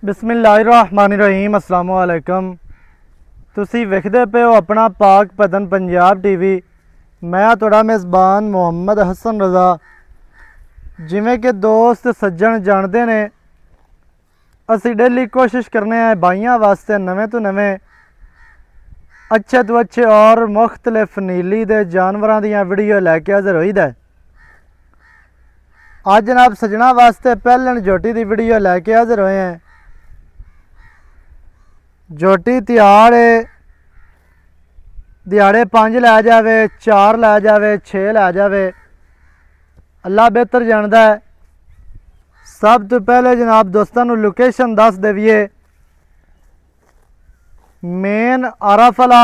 बिस्मिल्लाहिर्रहमानिर्रहीम अस्सलाम वालेकुम। तुसी वेखदे पे हो अपना पाक पतन पंजाब टीवी। मैं तुहाड़ा मेज़बान मुहम्मद हसन रज़ा। जिमें कि दोस्त सज्जन जानते ने, असी डेली कोशिश करने हैं भाइयों वास्ते नवें तो नवें अच्छे तो अच्छे और मुख्तलिफ नीली दे जानवरों दियां वीडियो लैके हाज़र होई दा। अज जनाब सज्जना वास्ते पहलन जोटी की वीडियो लैके हाज़र होए हैं। जोटी तैयार है, दिहाड़े 5 लै जाए, 4 लै जाए, 6 लै जाए, अल्लाह बेहतर जानता है। सब तो पहले जनाब दोस्तों लोकेशन दस देविए। मेन आराफला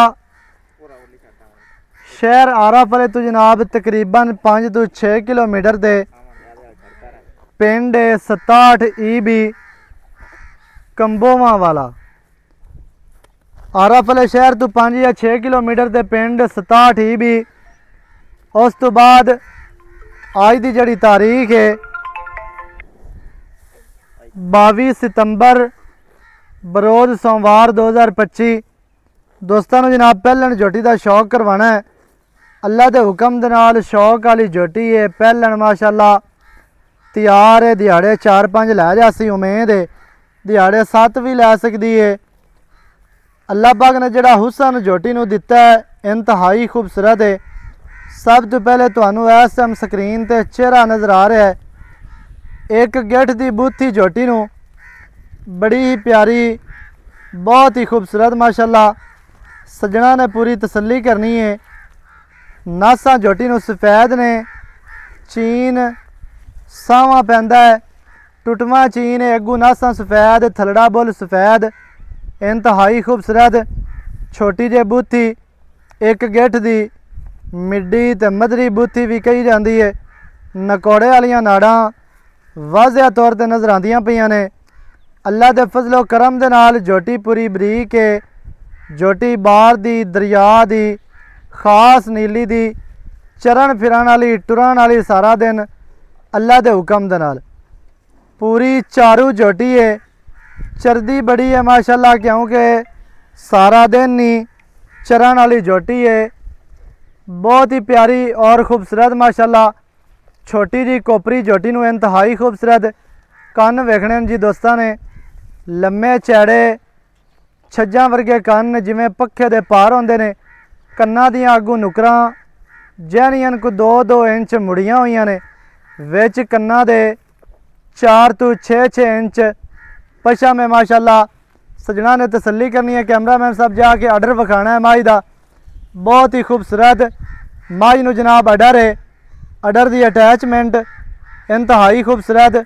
शहर आराफले तो जनाब तकरीबन 5 तो 6 किलोमीटर दे पिंड 67 EB कंबोवा वाला। आराफले शहर तो 5 या 6 किलोमीटर के पिंड 67 EB। उस तो बाद आज की जड़ी तारीख है 22 सितंबर बरोज सोमवार 2025। दोस्तों जनाब पहलन जोटी का शौक करवाना है। अल्लाह के हुक्म दे नाल शौक वाली जोटी है। पहलन माशाअल्लाह तैयार है, दिहाड़े 4-5 लै जासी, उम्मीद है दिहाड़े 7 भी लै सकती है। अल्लाह पाक ने जड़ा हुसन जोटी नूं दिता है इंतहाई खूबसूरत है। सब तो पहले तुहानूं इस टाइम स्क्रीन ते चेहरा नज़र आ रहा है। एक गिठ की बूथी जोटी नूं बड़ी ही प्यारी, बहुत ही खूबसूरत माशाअल्लाह सज्जणा ने पूरी तसल्ली करनी है। नासा जोटी नूं सफ़ैद ने, चीन सावा पैंदा है, टुटवा चीन है, अगू नासा सफ़ैद, थलड़ा बुल सफ़ैद, इंतहाई खूबसूरत छोटी जी बूथी, एक गिठ की मिड्डी ते मधरी बूथी भी कही जाती है। नकौड़े वालियां नाड़ां वाज़िया तौर पर नज़र आंदियां पईयां ने। अल्लाह के फजलो करम दे नाल जोटी पूरी बरीक है। जोटी बार दी, दरिया दी, खास नीली दी, चरण फिरन वाली, टुरन वाली, सारा दिन अल्लाह के हुक्म दे नाल पूरी चारू जोटी है। चरदी बड़ी है माशाअल्लाह, क्योंकि सारा दिन ही चरण वाली जोटी है। बहुत ही प्यारी और खूबसूरत माशाअल्लाह छोटी जी कोपरी जोटी नूं इंतहाई खूबसूरत कन्न वेखने जी दोस्तों ने। लम्मे चैड़े छज्जां वर्गे कन्न जिमें पक्खे दे पार होंदे ने। कन्नां दियां अगू नुकरां जैनियन को 2-2 इंच मुड़ियां हुईयां ने। विच कन्नां दे 4 तो 6-6 इंच पछा में माशाअल्लाह सजना ने तसल्ली करनी है। कैमरामैन साहब जाके आर्डर विखाना है माई का। बहुत ही खूबसूरत माई नूं जनाब अडर है, अडर की अटैचमेंट इंतहाई खूबसूरत।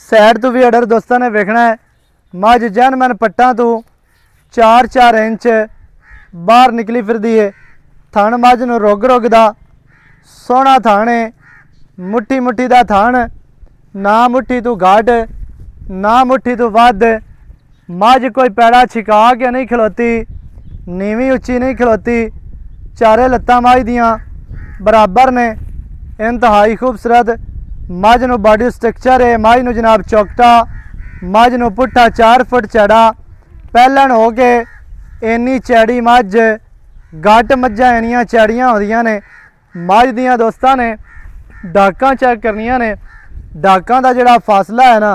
सैड तो भी अडर दोस्तों ने वेखना है। मझ जैनमैन पट्टा तो 4-4 इंच बाहर निकली फिरदी है। थण मझ नूं रुग रुगदा सोहना थण है, मुट्ठी मुट्ठी का थण, ना मुट्ठी तो घट ना मुट्ठी तो वध। मझ कोई पैड़ा छिका के नहीं खलोती, नीवी उच्ची नहीं खलोती, चारे लत्तां मझ दियां बराबर ने, इंतहाई खूबसूरत। मझ नूं बॉडी स्ट्रक्चर है। मझ नूं जनाब चौकटा, मझ नूं पुट्ठा 4 फुट चैड़ा पहलन हो के इन्नी चैड़ी मझ घट मझां इन्नियां चैड़ियां होंदियां ने। मझ दियां दोस्तां ने डाकां चेक करनियां ने। डाकां दा जिहड़ा फासला है ना,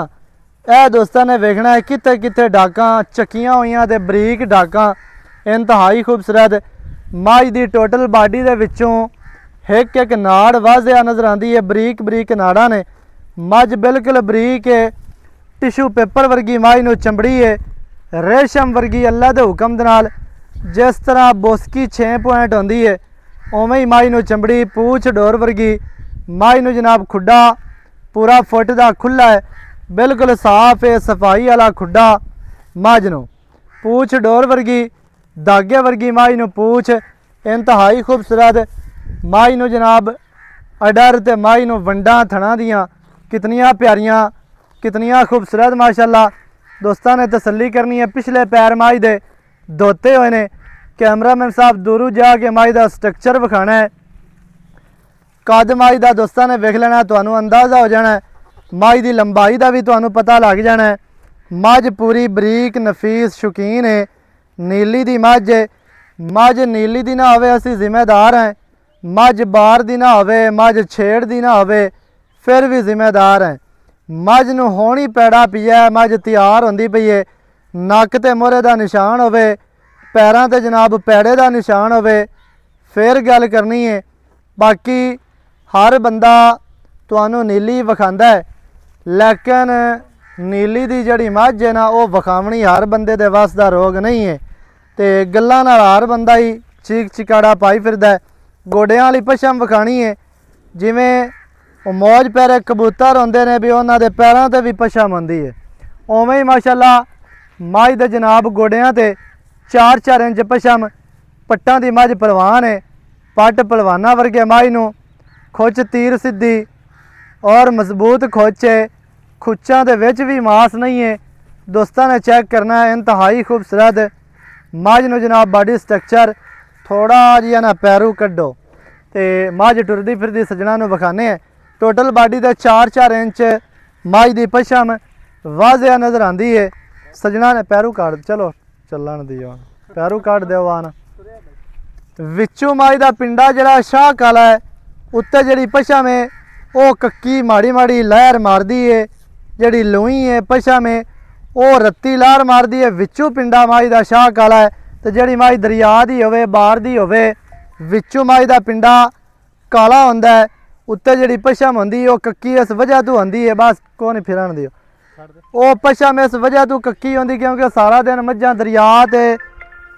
यह दोस्तों ने वेखना है कित्थे कित्थे डाकां चक्कियां हुईयां ते बरीक डाकां इंतहाई खूबसूरत। मझ दी टोटल बाडी दे विचों एक एक नाड़ वाजिया नज़र आती है। बरीक बरीक नाड़ां ने। मझ बिल्कुल बरीक है, टिशू पेपर वर्गी मझ नूं चंबड़ी है, रेशम वर्गी अल्लाह के हुक्म दे नाल जिस तरह बोसकी 6 पॉइंट होंदी है उवें ही मझ नूं चंबड़ी। पूछ डोर वर्गी मझ नूं जनाब खुड्डा पूरा फुट का खुला है, बिल्कुल साफ है, सफाई वाला खुड्डा मझ नूं। पूछ डोर वर्गी धागे वर्गी मझ नूं पूछ इंतहाई खूबसूरत। मझ नूं जनाब अडर ते मझ नूं वंडां थणा दियां कितनियां प्यारियां, कितनियां खूबसूरत माशाअल्लाह दोस्तों ने तसल्ली करनी है। पिछले पैर मझ दे धोते हुए ने। कैमरामैन साहब दूरों जाके मझ का स्ट्रक्चर विखाना है। कद मझ का दोस्तों ने वेख लेना, तुहानूं अंदाज़ा हो जाना है। मझ की लंबाई का भी तुहानूं पता लग जाना है। मझ पूरी बरीक नफीस शौकीन है। नीली दी मझ है, मझ नीली दी ना होवे असी जिम्मेदार हैं, मझ बार दी ना होवे, मझ छेड़ दी ना होवे फिर भी जिम्मेदार हैं। मझ नूं होनी पैड़ा पिया, मझ तैयार होंदी पई है, नक ते मोहरे दा निशान होवे, पैरां ते जनाब पैड़े दा निशान होवे फिर गल करनी है। बाकी हर बंदा तुहानूं नीली विखांदा है, लेकिन नीली दी जिहड़ी मझ है ना वो विखावनी हर बंदे दे वस दा रोग नहीं है। तो गल्लां नाल हर बंदा ही चीक चिकाड़ा पाई फिरदा है। गोडियां वाली पछम विखाणी है, जिवें मौज पैरे कबूतर होंदे ने भी उन्हां दे पैरां ते भी पछम होंदी है, उवें ही माशाअल्लाह मझ दे जनाब गोडियां ते 4-4 इंच पछम, पट्टां दी मझ पलवान है, पट पलवाना वर्गे मझ नूं, खुच तीर सीधी और मजबूत खुच है, खुच्चां दे विच भी मास नहीं है। दोस्तां ने चेक करना है, इंतहाई खूबसूरत मझ नूं जनाब बॉडी स्ट्रक्चर थोड़ा जिहा ना पैरू कड्डो तो मझ टुरदी फिरदी सजना नूं विखाने हैं। टोटल बॉडी दे 4-4 इंच मझ दी पछम वाजिया नज़र आती है। सजना ने पैरू काट चलो चलन दियो, पैरू काट दो आन विचों मझ दा पिंडा जिहड़ा शाह काला है, उत्ते जिहड़ी पछम है वो कक्की माड़ी माड़ी लहर मारदी है, जिहड़ी लूई है पछम है वो रत्ती लहर मारदी है। विचों पिंडा मझ दा शाह काला है, तो जिहड़ी मझ दरिया दी होवे बाहर दी होवे विचों मझ दा पिंडा काला होंदा है, उत्ते जिहड़ी पछम होंदी वो कक्की इस वजह तो होंदी है, बस को नहीं फिरन दियो, वो पछम इस वजह तो कक्की होंदी क्योंकि सारा दिन मझां दरिया ते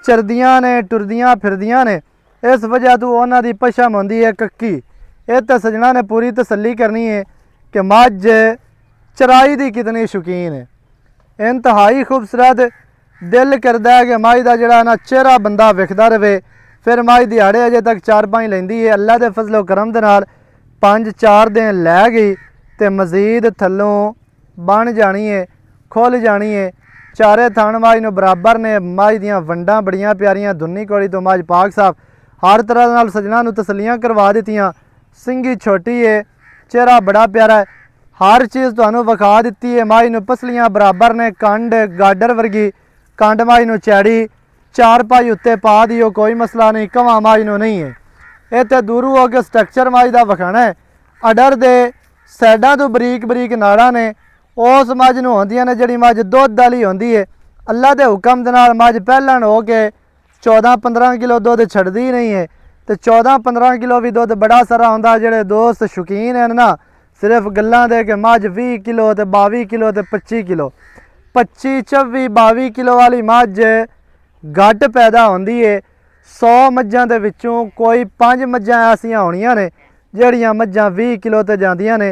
चरदियां ने टुरदियां फिरदियां ने, इस वजह तो उन्हां दी पछम होंदी है कक्की। ये तो सजना ने पूरी तसल्ली करनी है कि मझ चराई दी कितनी शौकीन है। इंतहाई खूबसूरत, दिल करदा है कि मझ दा जिहड़ा ना चेहरा बंदा विखदा रहे। फिर मझ दिहाड़े अजे तक 4-5 लैंदी है, अल्लाह दे फजलो करम दे नाल 5-4 दिन लै गई तो मजीद थल्लों बन जानी है, खुल जानी है। चारे थान मझ नूं बराबर ने, मझ दियां वंडां बड़ियां प्यारियां, दुन्नी कोड़ी तो मझ पाक साफ हर तरह नाल सजना नूं तसल्लियां करवा दित्तियां। सिंगी छोटी है, चेहरा बड़ा प्यारा है, हर चीज़ तुहानूं विखा दित्ती है। मझ नूं पसलियां बराबर ने, कंड गाडर वर्गी कंड मझ नूं चैड़ी, 4 पाई उत्ते पा दियो कोई मसला नहीं, कवां मझ नूं नहीं है। ये तो दूरों हो के स्ट्रक्चर मझ दा विखाना है। अडर दे साइडां तो बरीक बरीक नाड़ां ने, उस मझ नूं होंदियां ने जिहड़ी मझ दुध वाली होंदी है। अल्लाह दे हुक्म दे नाल मझ पहलन हो के 14-15 किलो दुध छड्डदी नहीं है, तो 14-15 किलो भी दुध बड़ा सारा होंदा। जिहड़े दोस्त शौकीन हैं ना सिर्फ गल्लां दे कि मझ 20 किलो तो 22 किलो तो 25 किलो, 25, 24, 22 किलो वाली मझ घट पैदा होंदी है। 100 मझां दे विचों कोई 5 मझां ऐसियां होणियां ने जिहड़ियां मझां 20 किलो ते जांदियां ने,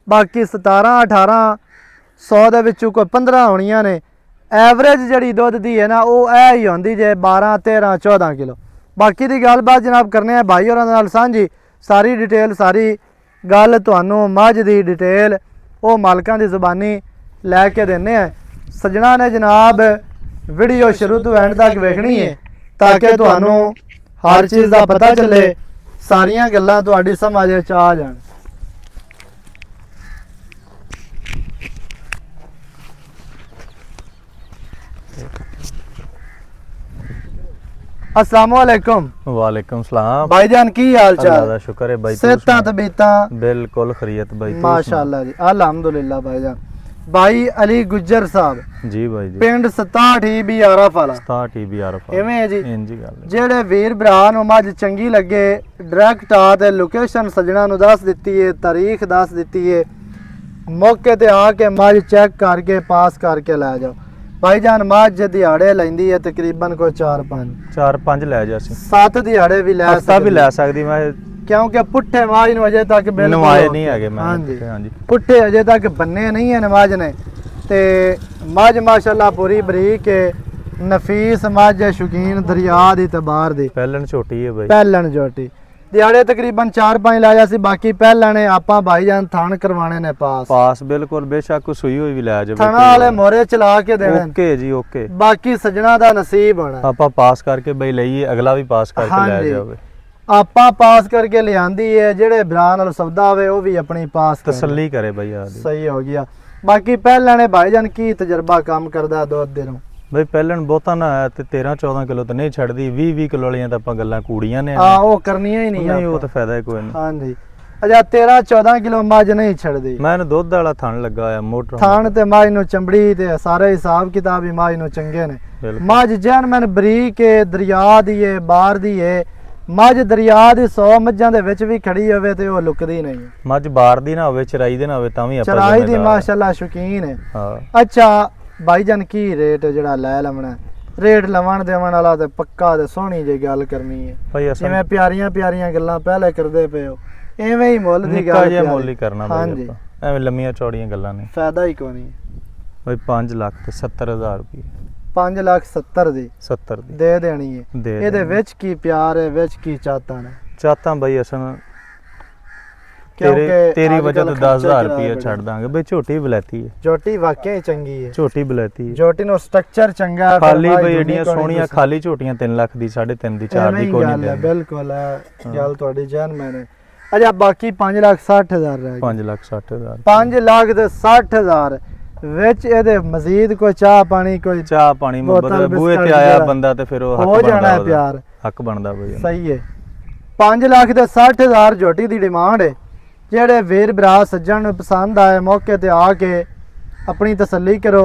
बाकी 17-18 100 दे विचों कोई 15 होणियां ने। एवरेज जिहड़ी दुध दी है ना वो ऐ ही होंदी जे 12-13-14 किलो। बाकी दी गलबात जनाब करने हैं भाई होरां नाल सांझी, सारी डिटेल सारी गल तुहानूं मझ दी डिटेल वो मालकां दी ज़ुबानी लैके देने हैं। सजना ने जनाब वीडियो शुरू तो एंड तक वेखनी है ताकि तुहानूं हर चीज़ का पता चले, सारियां गल्लां तुहाडी समझ च आ जाण। अस्सलाम वालेकुम। वालेकुम सलाम भाईजान की हाल चाल? अल्लाह दा शुक्र है भाई, सेहतां तबीयतां बिल्कुल खैरियत भाई, माशाअल्लाह जी, अल्हम्दुलिल्लाह। भाईजान भाई अली गुज्जर साहब जी भाई जी, पिंड 67 भी आरफ वाला 67 भी आरफ इवें है जी। इंजी गल जेड़े वीर भरा नूं मझ चंगी लगे डायरेक्ट आ ते लोकेशन सजना नूं दस दित्ती है, तारीख दस दित्ती है, मौके ते आके मझ चेक करके पास करके लै जाओ। भाईजान मझ दिहाड़े लैंदी है तकरीबन कोई 4-5 लै जा सी 7 दिहाड़े भी लै भी लै सकदी मैं, क्योंकि पुट्ठे मझ नूं अजे तक नवाए नहीं है मैं। हाँ जी, हाँ जी, पुट्ठे अजे तक बन्ने नहीं है मझ ने। ते मझ माशाअल्लाह पूरी बरीक है, नफीस मझ शौकीन दरिया दी ते बाहर दी, पहलन छोटी है भाई, पहलन छोटी। दिहाड़े तकरीबन 4-5 लै जा सी, बाकी पहला ने आपां भाईजान थान करवाने ने पास बिल्कुल बेशक कोई सुई हुई भी लै जा, थाना वाले मोहरे चला के देने। ओके जी ओके, बाकी सजना दा नसीब होना, आपां पास करके भाई लईए, अगला भी पास करके लै जावे। आपां पास करके लियांदी है, जेड़े भरा नाल सौदा होवे वो भी अपनी पास तसल्ली करे भाई यार, सही हो गया। ਬਾਕੀ ਪਹਿਲਾਂ ਨੇ ਭਾਈਜਾਨ ਕੀ ਤਜਰਬਾ ਕੰਮ ਕਰਦਾ ਦੁੱਧ ਦੇ ਨੂੰ ਬਈ ਪਹਿਲਣ ਬਹੁਤਾ ਨਾ ਆਇਆ ਤੇ 13-14 ਕਿਲੋ ਤਾਂ ਨਹੀਂ ਛੱਡਦੀ 20-20 ਕਿਲੋ ਵਾਲੀਆਂ ਤਾਂ ਆਪਾਂ ਗੱਲਾਂ ਕੂੜੀਆਂ ਨੇ ਹਾਂ ਉਹ ਕਰਨੀਆਂ ਹੀ ਨਹੀਂ ਨਹੀਂ ਉਹ ਤਾਂ ਫਾਇਦਾ ਹੀ ਕੋਈ ਨਹੀਂ ਹਾਂਜੀ ਅਜਾ 13-14 ਕਿਲੋ ਮੱਝ ਨਹੀਂ ਛੱਡਦੀ ਮੈਂ ਇਹਨੂੰ ਦੁੱਧ ਵਾਲਾ ਥਣ ਲੱਗਾ ਹੋਇਆ ਮੋਟਰ ਥਣ ਤੇ ਮੱਝ ਨੂੰ ਚਮੜੀ ਤੇ ਸਾਰੇ ਹਿਸਾਬ ਕਿਤਾਬ ਹੀ ਮੱਝ ਨੂੰ ਚੰਗੇ ਨੇ ਮੱਝ ਜੈਨਮਨ ਬਰੀਕ ਏ ਦਰਿਆ ਦੀ ਏ ਬਾਹਰ ਦੀ ਏ ਮੱਝ ਦਰਿਆ ਦੀ 100 ਮੱਝਾਂ ਦੇ ਵਿੱਚ ਵੀ ਖੜੀ ਹੋਵੇ ਤੇ ਉਹ ਲੁਕਦੀ ਨਹੀਂ ਮੱਝ ਬਾਹਰ ਦੀ ਨਾ ਹੋਵੇ ਚਰਾਈ ਦੇ ਨਾ ਹੋਵੇ ਤਾਂ ਵੀ ਆਪਾਂ ਚਰਾਈ ਦੀ ਮਾਸ਼ਾਅੱਲਾ ਸ਼ੌਕੀਨ ਹੈ ਹਾਂ ਅੱਛਾ ਭਾਈਜਾਨ ਕੀ ਰੇਟ ਜਿਹੜਾ ਲੈ ਲਵਣਾ ਰੇਟ ਲਵਣ ਦੇਵਣ ਵਾਲਾ ਤੇ ਪੱਕਾ ਤੇ ਸੋਹਣੀ ਜਿਹੀ ਗੱਲ ਕਰਨੀ ਹੈ ਭਾਈ ਜਿਵੇਂ ਪਿਆਰੀਆਂ ਗੱਲਾਂ ਪਹਿਲੇ ਕਰਦੇ ਪਏ ਹੋ ਐਵੇਂ ਹੀ ਮੁੱਲ ਦੀ ਨਿੱਕਾ ਜਿਹਾ ਮੁੱਲ ਹੀ ਕਰਨਾ ਹਾਂਜੀ ਐਵੇਂ ਲੰਮੀਆਂ ਚੌੜੀਆਂ ਗੱਲਾਂ ਨੇ ਫਾਇਦਾ ਹੀ ਕੋਈ ਨਹੀਂ ਭਾਈ 5,70,000 ਰੁਪਏ 5,70,000 ਦੀ 70 ਦੀ ਦੇ ਦੇਣੀ ਹੈ ਇਹਦੇ ਵਿੱਚ ਕੀ ਪਿਆਰ ਹੈ ਵਿੱਚ ਕੀ ਚਾਹਤਾਂ ਨੇ ਚਾਹਤਾਂ ਬਈ ਅਸਨ ਕਿਉਂਕਿ ਤੇਰੀ ਵਜ੍ਹਾ ਤੋਂ 10,000 ਰੁਪਏ ਛੱਡ ਦਾਂਗੇ ਬਈ ਝੋਟੀ ਬਲੈਤੀ ਹੈ ਝੋਟੀ ਵਾਕਿਆ ਹੀ ਚੰਗੀ ਹੈ ਝੋਟੀ ਬਲੈਤੀ ਹੈ ਝੋਟੀ ਨੂੰ ਸਟਰਕਚਰ ਚੰਗਾ ਹੈ ਖਾਲੀ ਬਈ ਏਡੀਆਂ ਸੋਹਣੀਆਂ ਖਾਲੀ ਝੋਟੀਆਂ 3 ਲੱਖ ਦੀ 3.5 ਦੀ 4 ਦੀ ਕੋਈ ਨਹੀਂ ਬਿਲਕੁਲ ਹੈ ਗੱਲ ਤੁਹਾਡੀ ਜਾਨ ਮੈਨੇ ਅਜਾ ਬਾਕੀ 5,60,000 ਰਹਿ ਗਏ 5,60,000 5,60,000 ਵਿੱਚ ਇਹਦੇ ਮਜ਼ੀਦ ਕੋਈ ਚਾਹ ਪਾਣੀ ਕੋਈ ਚਾਹ ਪਾਣੀ ਮੁਹੱਬਤ ਬੂਏ ਤੇ ਆਇਆ ਬੰਦਾ ਤੇ ਫਿਰ ਉਹ ਹੋ ਜਾਣਾ ਹੈ ਪਿਆਰ ਹੱਕ ਬਣਦਾ ਬਈ ਸਹੀ ਹੈ 5,60,000 ਝੋਟੀ ਦੀ ਡਿਮਾਂਡ ਹੈ ਜਿਹੜੇ ਵੀਰ ਭਰਾ ਸੱਜਣ ਨੂੰ ਪਸੰਦ ਆਏ ਮੌਕੇ ਤੇ ਆ ਕੇ ਆਪਣੀ ਤਸੱਲੀ ਕਰੋ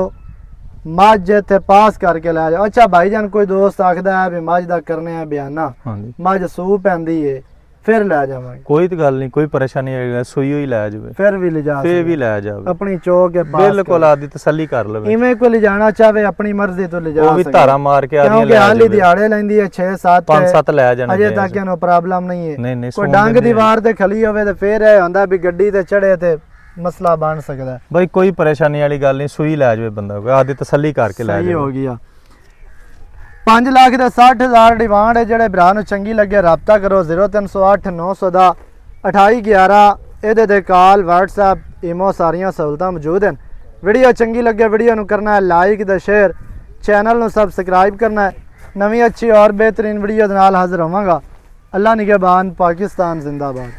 ਮੱਝ ਇੱਥੇ ਪਾਸ ਕਰਕੇ ਲੈ ਜਾਓ ਅੱਛਾ ਭਾਈਜਾਨ ਕੋਈ ਦੋਸਤ ਆਖਦਾ ਹੈ ਵੀ ਮੱਝ ਦਾ ਕਰਨੇ ਆ ਬਿਆਨਾ ਹਾਂਜੀ ਮੱਝ ਸੂ ਪੈਂਦੀ ਏ ਫਿਰ ਲੈ ਜਾਵਾਂਗੇ ਕੋਈ ਤਾਂ ਗੱਲ ਨਹੀਂ ਕੋਈ ਪਰੇਸ਼ਾਨੀ ਆਏਗਾ ਸੂਈ ਹੋਈ ਲੈ ਜਾਵੇ ਫਿਰ ਵੀ ਲਿਜਾ ਫੇਰ ਵੀ ਲੈ ਜਾਵੇ ਆਪਣੀ ਚੋਕ ਕੇ ਪਾਸ ਬਿਲਕੁਲ ਆਦੀ ਤਸੱਲੀ ਕਰ ਲਵੇ ਇਵੇਂ ਕੋਈ ਲਿਜਾਣਾ ਚਾਹੇ ਆਪਣੀ ਮਰਜ਼ੀ ਤੋਂ ਲਿਜਾ ਉਹ ਵੀ ਧਾਰਾ ਮਾਰ ਕੇ ਆਦੀ ਲੈ ਕਿਉਂਕਿ ਹਾਲੀ ਦਿਹਾੜੇ ਲੈਂਦੀ ਹੈ 6-7 5-7 ਲੈ ਜਾਣੇ ਅਜੇ ਤੱਕ ਇਹਨੂੰ ਪ੍ਰੋਬਲਮ ਨਹੀਂ ਹੈ ਨਹੀਂ ਕੋਈ ਡੰਗ ਦੀਵਾਰ ਤੇ ਖਲੀ ਹੋਵੇ ਤੇ ਫਿਰ ਇਹ ਹੁੰਦਾ ਵੀ ਗੱਡੀ ਤੇ ਚੜੇ ਤੇ ਮਸਲਾ ਬਣ ਸਕਦਾ ਬਈ ਕੋਈ ਪਰੇਸ਼ਾਨੀ ਵਾਲੀ ਗੱਲ ਨਹੀਂ ਸੂਈ ਲੈ ਜਾਵੇ ਬੰਦਾ ਆਦੀ ਤਸੱਲੀ ਕਰਕੇ ਲੈ ਜਾਵੇ ਸਹੀ ਹੋ ਗਿਆ 5,60,000 ਡਿਮਾਂਡ ਹੈ ਜਿਹੜੇ ਭਰਾ ਨੂੰ ਚੰਗੀ ਲੱਗੇ ਰਾਬਤਾ ਕਰੋ 0308 900 ਦਾ 2811 ਇਹਦੇ ਤੇ ਕਾਲ WhatsApp ਈਮੋ ਸਾਰੀਆਂ ਸਹੂਲਤਾਂ ਮੌਜੂਦ ਹਨ ਵੀਡੀਓ ਚੰਗੀ ਲੱਗੇ ਵੀਡੀਓ ਨੂੰ ਕਰਨਾ ਹੈ ਲਾਈਕ ਤੇ ਸ਼ੇਅਰ ਚੈਨਲ ਨੂੰ ਸਬਸਕ੍ਰਾਈਬ ਕਰਨਾ ਹੈ ਨਵੀਂ ਅੱਛੀ ਔਰ ਬਿਹਤਰੀਨ ਵੀਡੀਓ ਦੇ ਨਾਲ ਹਾਜ਼ਰ ਹੋਵਾਂਗਾ ਅੱਲਾ ਨਿਗਹਿਬਾਨ ਪਾਕਿਸਤਾਨ ਜ਼ਿੰਦਾਬਾਦ।